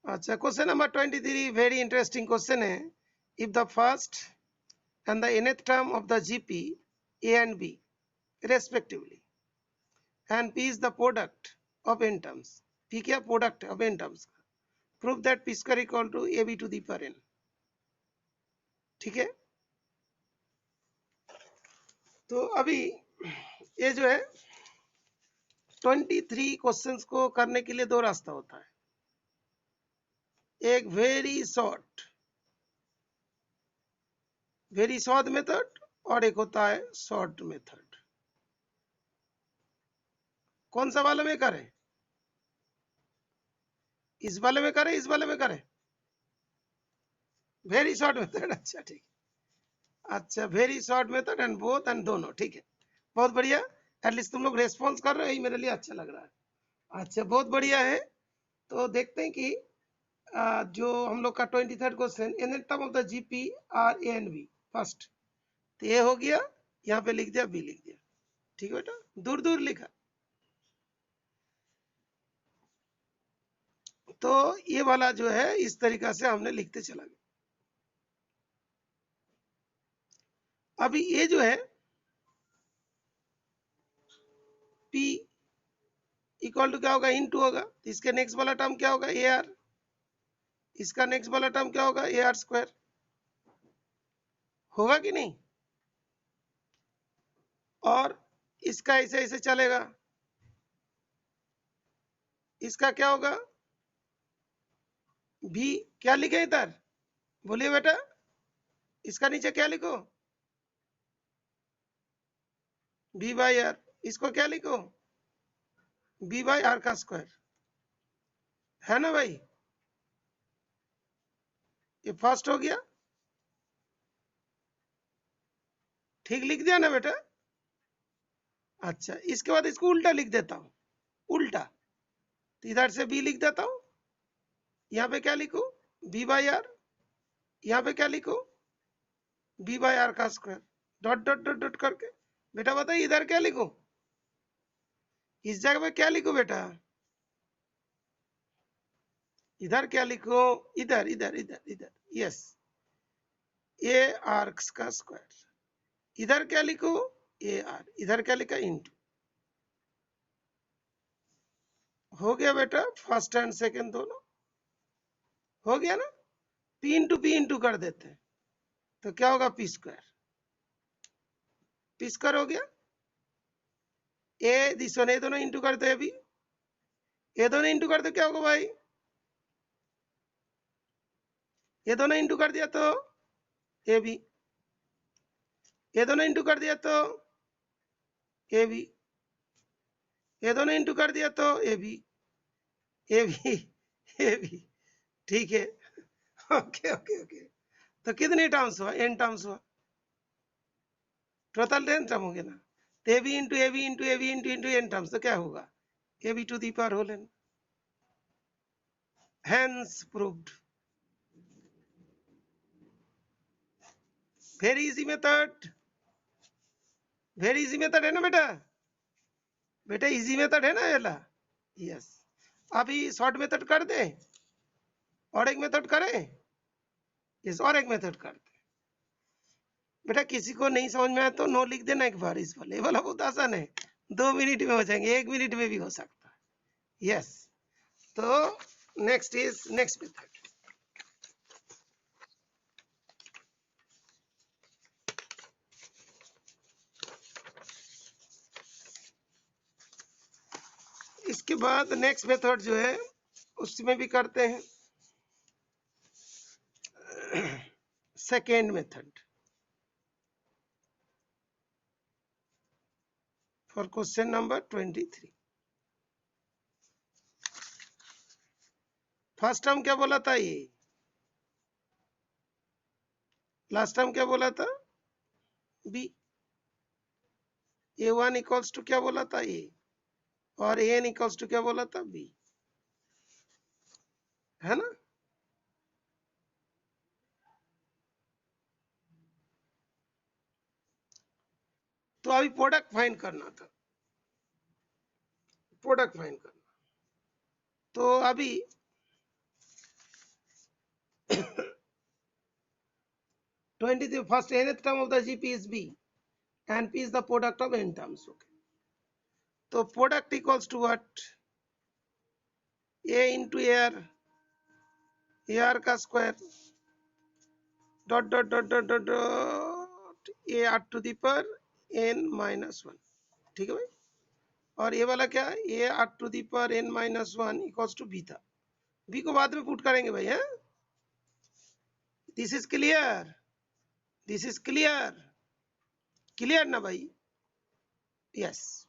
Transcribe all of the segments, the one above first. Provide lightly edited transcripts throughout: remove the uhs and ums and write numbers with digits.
अच्छा, question number 23 very interesting question है। If the first and the nth term of the GP A and B respectively and P is the product of n terms, P क्या product of n terms का, prove that P square equal to A B to the power n। ठीक है, तो अभी ये जो है 23 questions को करने के लिए दो रास्ता होता है, एक वेरी शॉर्ट मेथड और एक होता है शॉर्ट मेथड। कौन सा वाले में करें, इस वाले में करें, इस वाले में करें? वेरी शॉर्ट मेथड, अच्छा ठीक, अच्छा very short method and both and दोनों, ठीक है, बहुत बढ़िया। एटलीस्ट तुम लोग रेस्पॉन्स कर रहे हो, यही मेरे लिए अच्छा लग रहा है। अच्छा बहुत बढ़िया है। तो देखते हैं कि जो हम लोग का 23rd question, in term of the GP R A and B first, तो ये हो गया, यहाँ पे लिख दिया, बी लिख दिया, ठीक है बेटा, दूर दूर लिखा। तो ये वाला जो है इस तरीका से हमने लिखते चला गया। अभी ये जो है P इक्वल टू क्या होगा, इनटू होगा, तो इसके नेक्स्ट वाला टर्म क्या होगा, ए आर, इसका नेक्स्ट वाला टर्म क्या होगा, ए आर स्क्वायर, होगा कि नहीं? और इसका ऐसे ऐसे चलेगा, इसका क्या होगा, भी क्या लिखे इधर, बोलिए बेटा, इसका नीचे क्या लिखो, बी बाई आर, इसको क्या लिखो, बी बाई आर का स्क्वायर, है ना भाई? ये फर्स्ट हो गया, ठीक लिख दिया ना बेटा? अच्छा, इसके बाद इसको उल्टा लिख देता हूं, उल्टा, तो इधर से बी लिख देता हूं, यहाँ पे क्या लिखू, बी बाई आर, यहाँ पे क्या लिखू, बी बाई आर का square, dot dot dot dot करके। बेटा बताइए इधर क्या लिखू, इस जगह पे क्या लिखू बेटा, इधर क्या लिखो, इधर इधर इधर इधर, यस, ए आर का स्क्वायर, इधर क्या लिखो, ए आर, इधर क्या लिखा, इंटू। हो गया बेटा, फर्स्ट एंड सेकंड दोनों हो गया ना, पी इंटू कर देते हैं, तो क्या होगा, पी स्क्वायर, पी स्क्वायर हो गया। ए दिस वन, ये दोनों इंटू करते हैं, अभी ये दोनों इंटू करते क्या होगा भाई, ये दोनों इंटू कर दिया तो ए बी, ये दोनों इंटू कर दिया तो ए बी, ये दोनों इंटू कर दिया तो A B, A B, A B, ठीक है, ओके ओके ओके। तो कितने टर्म्स हुआ, एन टर्म्स हुआ, टोटल 10 टर्म हो गया ना, तो A B into A B into A B into into N terms, तो क्या होगा, A B to the power whole N, hence proved. Very easy method, very easy method है ना बेटा, बेटा इजी मेथड है ना ये, यस। अभी शॉर्ट मेथड कर दे और एक मेथड करें, यस, और एक मेथड करते। बेटा किसी को नहीं समझ में आया तो नो लिख देना एक बार, इस वाले वाला बहुत आसान है, 2 मिनट में हो जाएंगे, 1 मिनट में भी हो सकता है, यस। तो नेक्स्ट इज नेक्स्ट मेथड। इसके बाद नेक्स्ट मेथड जो है उसमें भी करते हैं, second method for question number 23। First term क्या बोला था, ये लास्ट टर्म क्या बोला था, B, A one equals to क्या बोला था, ए, और ए एन इक्वल्स टू क्या बोला था, बी, है ना? तो अभी प्रोडक्ट फाइंड करना था, प्रोडक्ट फाइंड करना, तो अभी 20 first nth term of the GP is B and P is the product of n terms. Okay. So product equals to what? A into AR का square dot dot dot dot dot dot AR to the power n minus 1. ठीक है भाई? और ये वाला क्या? AR to the power n minus 1 equals to B था. B को बाद में पुट करेंगे भाई, है? This is clear. This is clear. Clear ना भाई? Yes.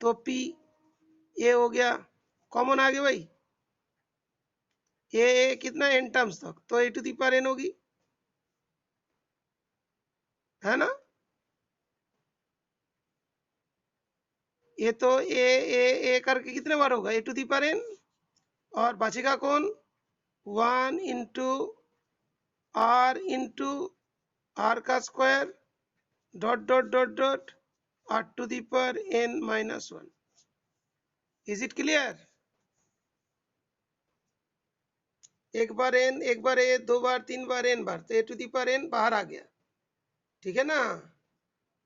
तो P ये हो गया, कॉमन आ गया भाई. ये कितना n टर्म्स तक, तो a to the power n होगी, है ना? ये तो ए करके कितने बार होगा? a to the power n, और बचेगा कौन? 1 इंटू r का square dot dot dot dot r to the power n minus 1. Is it clear? एक बार n, एक बार a, दो बार, तीन बार n बार, तो a to the power n बाहर आ गया, ठीक है ना?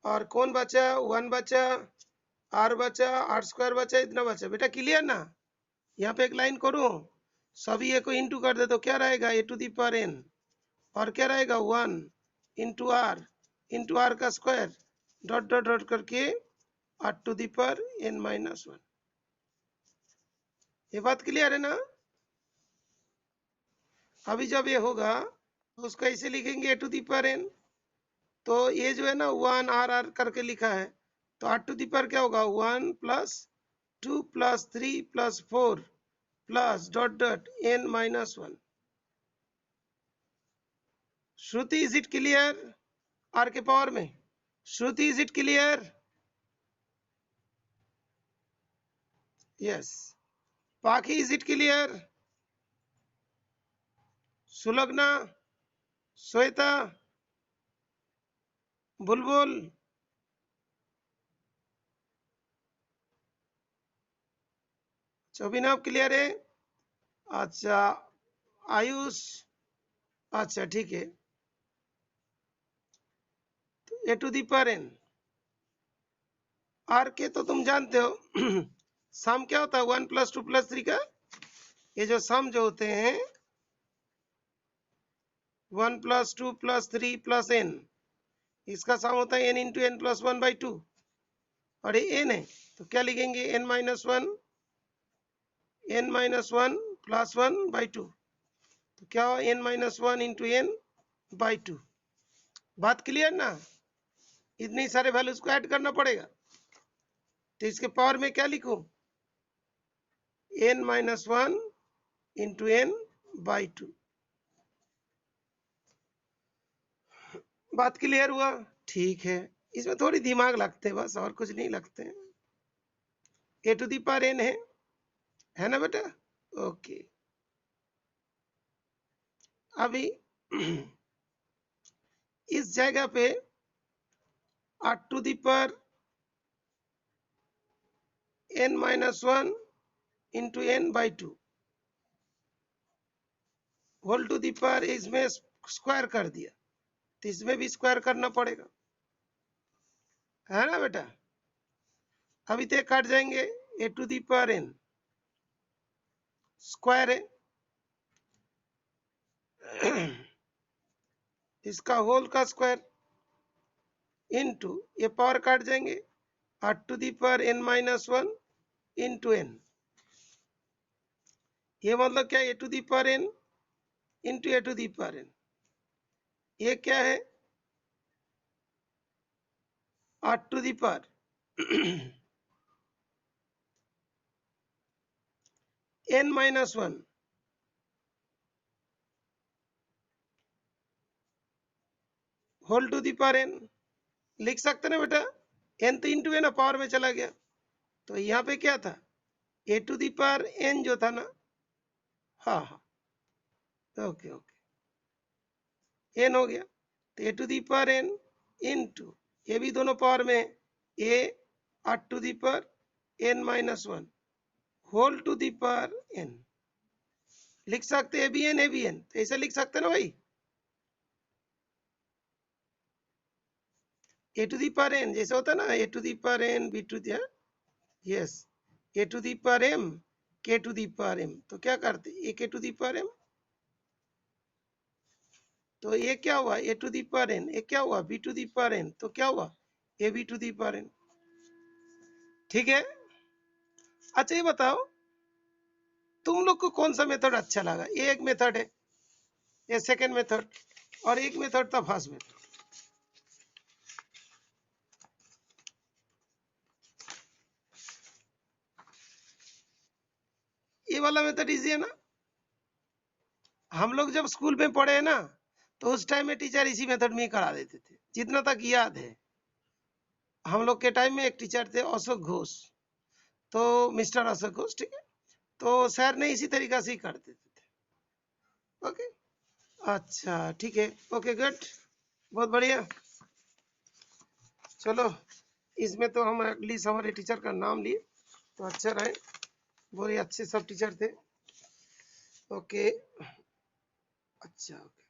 और कौन बचा? 1 बचा, r बचा, r स्क्वायर बचा, इतना बचा. बेटा क्लियर ना? यहाँ पे एक लाइन करूं, सभी ए को इंटू कर दे तो क्या रहेगा? a to the power n, और क्या रहेगा? 1 इंटू आर का स्क्वायर डॉट डॉट डॉट करके r to the power n minus 1. ये बात क्लियर है ना? अभी जब ये होगा तो उसको ऐसे लिखेंगे a to the power n, तो ये जो है ना 1 r करके लिखा है, तो r टू दी पावर क्या होगा? 1 plus 2 plus 3 plus 4 plus dot dot n minus 1. Shruti is it clear? r के पावर में. श्रुति इज इट क्लियर? यस. पाखी is it clear? Sulagna, Shweta, Bulbul, Abhinav clear है? अच्छा, आयुष, अच्छा ठीक है. तो A to the power n, R के तो तुम जानते हो सम क्या होता है? 1 प्लस 2 प्लस 3 का. ये जो सम जो होते हैं 1 प्लस 2 प्लस 3 प्लस n, इसका सम होता है n into n plus 1 by 2. और ये n है तो क्या लिखेंगे? n minus 1 plus 1 by 2. तो क्या हो? n minus 1 into n by 2. बात क्लियर ना? इतने सारे वैल्यूज को ऐड करना पड़ेगा, तो इसके पावर में क्या लिखूं? n minus 1 into n by 2. बात क्लियर हुआ? ठीक है. इसमें थोड़ी दिमाग लगते हैं बस, और कुछ नहीं लगते हैं. ए टू दी पावर n है ना बेटा? ओके. अभी इस जगह पे r to the power n minus 1 into n by 2 whole to the power इसमें स्क्वायर कर दिया, तो इसमें भी स्क्वायर करना पड़ेगा, है ना बेटा? अभी तो काट जाएंगे. A to the power n square है, इसका होल का स्क्वायर इंटू ये पावर काट जाएंगे, r to the power n minus 1 into n. ये मतलब क्या? A to the power n into A to the power n. ये क्या है? r to the power n minus 1 whole to the power n. लिख सकते ना बेटा? n तो इंटू है ना, पावर में चला गया, तो यहाँ पे क्या था? ए टू दी पावर n जो था ना, हाँ हाँ, ओके ओके, n हो गया. तो A to the power n into ये भी दोनों पावर में a r to the power n minus 1 whole to the power n. लिख सकते एबीएन एबीएन, तो ऐसे लिख सकते ना भाई, A to the power N जैसे होता है ना, A to the power N B to the, yes, A to the power M के टू दी पावर एम, तो क्या करते ए के टू दी पावर एम, तो ये क्या हुआ A to the power N, ये क्या हुआ B to the power N, तो क्या हुआ A B to the power N. ठीक है, अच्छा ये बताओ तुम लोग को कौन सा मेथड अच्छा लगा, ये एक मेथड है, ये सेकंड मेथड, और एक मेथड था फर्स्ट मेथड। ये वाला मेथड इजी है ना, हम लोग जब स्कूल में पढ़े हैं ना, तो उस टाइम में टीचर इसी मेथड में ही करा देते थे, जितना तक याद है। हम लोग के टाइम में एक टीचर थे अशोक घोष, तो मिस्टर अशोक घोष, ठीक है, तो सर ने इसी तरीका से ही कर देते थे। ओके, अच्छा ठीक है, ओके गुड, बहुत बढ़िया। चलो, इसमें तो हम एटलीस्ट हमारे टीचर का नाम लिए तो अच्छा रहे, बहुत ही अच्छे सब टीचर थे। ओके, अच्छा ओके।